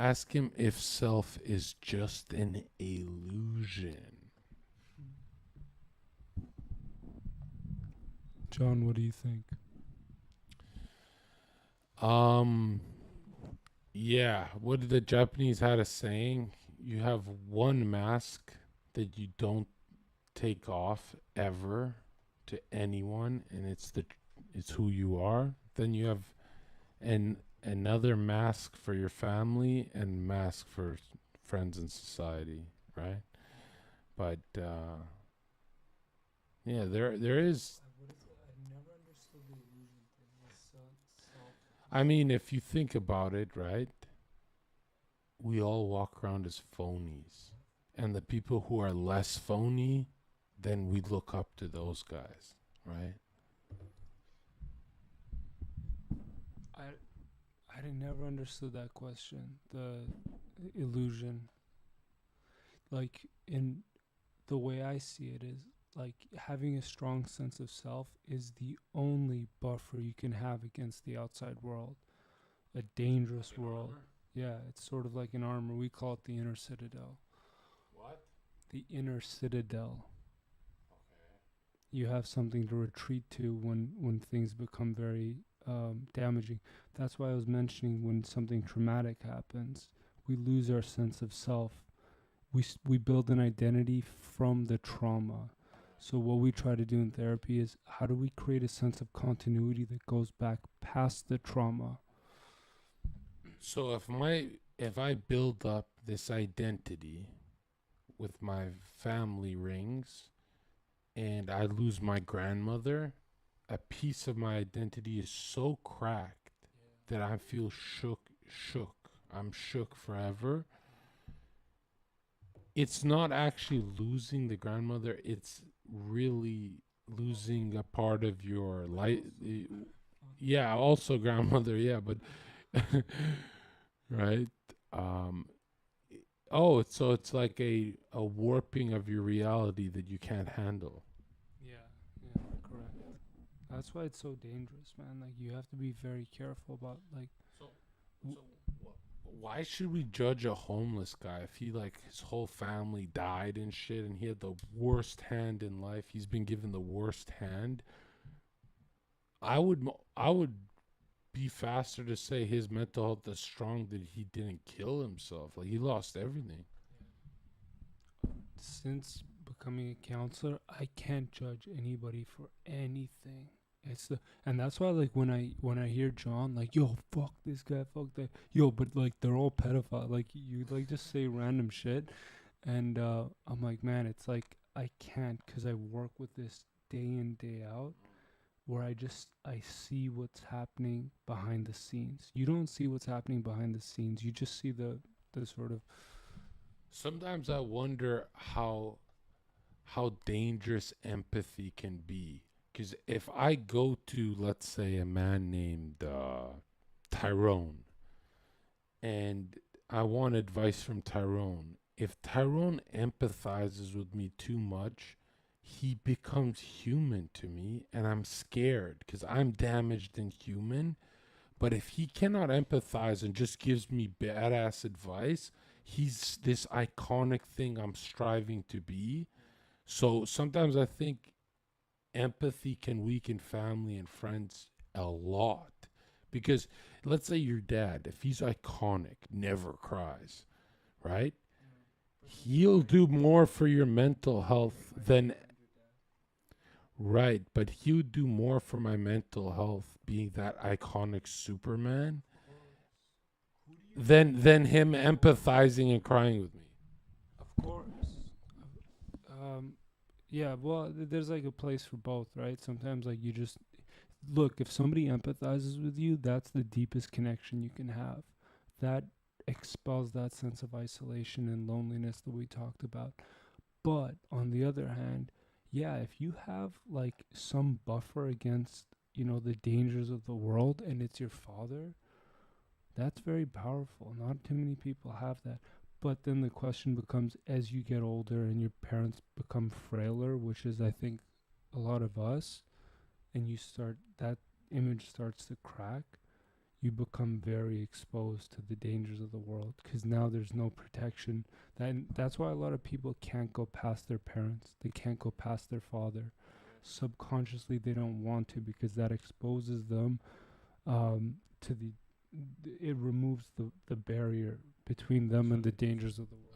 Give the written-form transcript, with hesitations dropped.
Ask him if self is just an illusion. John, what do you think? Um, yeah. What did the Japanese had a saying? You have one mask that you don't take off ever to anyone, and it's who you are. Then you have an another mask for your family and mask for friends and society, right? But yeah, there is. I never understood the illusion thing. Self. I mean, if you think about it, right? We all walk around as phonies, and the people who are less phony, then we look up to those guys, right? I I never understood that question. The illusion, like in the way I see it, is like having a strong sense of self is the only buffer you can have against the outside world, a dangerous world. Yeah, it's sort of like an armor. We call it the inner citadel. What? The inner citadel. You have something to retreat to when things become very damaging. That's why I was mentioning when something traumatic happens, we lose our sense of self. We build an identity from the trauma. So what we try to do in therapy is how do we create a sense of continuity that goes back past the trauma? So if I build up this identity with my family rings and I lose my grandmother, a piece of my identity is so cracked that I feel shook. I'm shook forever. It's not actually losing the grandmother, it's really losing a part of your life. Yeah, also grandmother, yeah, but right? Um oh, so it's like a warping of your reality that you can't handle. Yeah, yeah, correct. That's why it's so dangerous, man. Like you have to be very careful about like So, so why should we judge a homeless guy if he like his whole family died and shit and he had the worst hand in life? He's been given the worst hand. I would be faster to say his mental health is strong that he didn't kill himself. Like he lost everything. since becoming a counselor, I can't judge anybody for anything. It's the and that's why like when I hear John like yo fuck this guy fuck that yo but like they're all pedophile like you like just say random shit and I'm like man it's like I can't because I work with this day in day out where I see what's happening behind the scenes. You don't see what's happening behind the scenes. You just see the sort of Sometimes I wonder how dangerous empathy can be. Because if I go to, let's say, a man named Tyrone, and I want advice from Tyrone, if Tyrone empathizes with me too much, he becomes human to me, and I'm scared because I'm damaged and human. But if he cannot empathize and just gives me badass advice, he's this iconic thing I'm striving to be. So sometimes I think empathy can weaken family and friends a lot. Because let's say your dad, if he's iconic, never cries, right? He'll do more for your mental health than right, but he'll do more for my mental health being that iconic Superman than him empathizing and crying with me. of course. Um, yeah, well, there's like a place for both, right? Sometimes, like, you just look, if somebody empathizes with you, that's the deepest connection you can have. That expels that sense of isolation and loneliness that we talked about. But on the other hand, yeah, if you have like some buffer against, the dangers of the world and it's your father, that's very powerful. Not too many people have that. But then the question becomes as you get older and your parents become frailer, which is, I think, a lot of us, and you start, that image starts to crack, you become very exposed to the dangers of the world, because now there's no protection. That's why a lot of people can't go past their parents. They can't go past their father. Subconsciously, they don't want to, because that exposes them to the. It removes the barrier between them and the dangers of the world.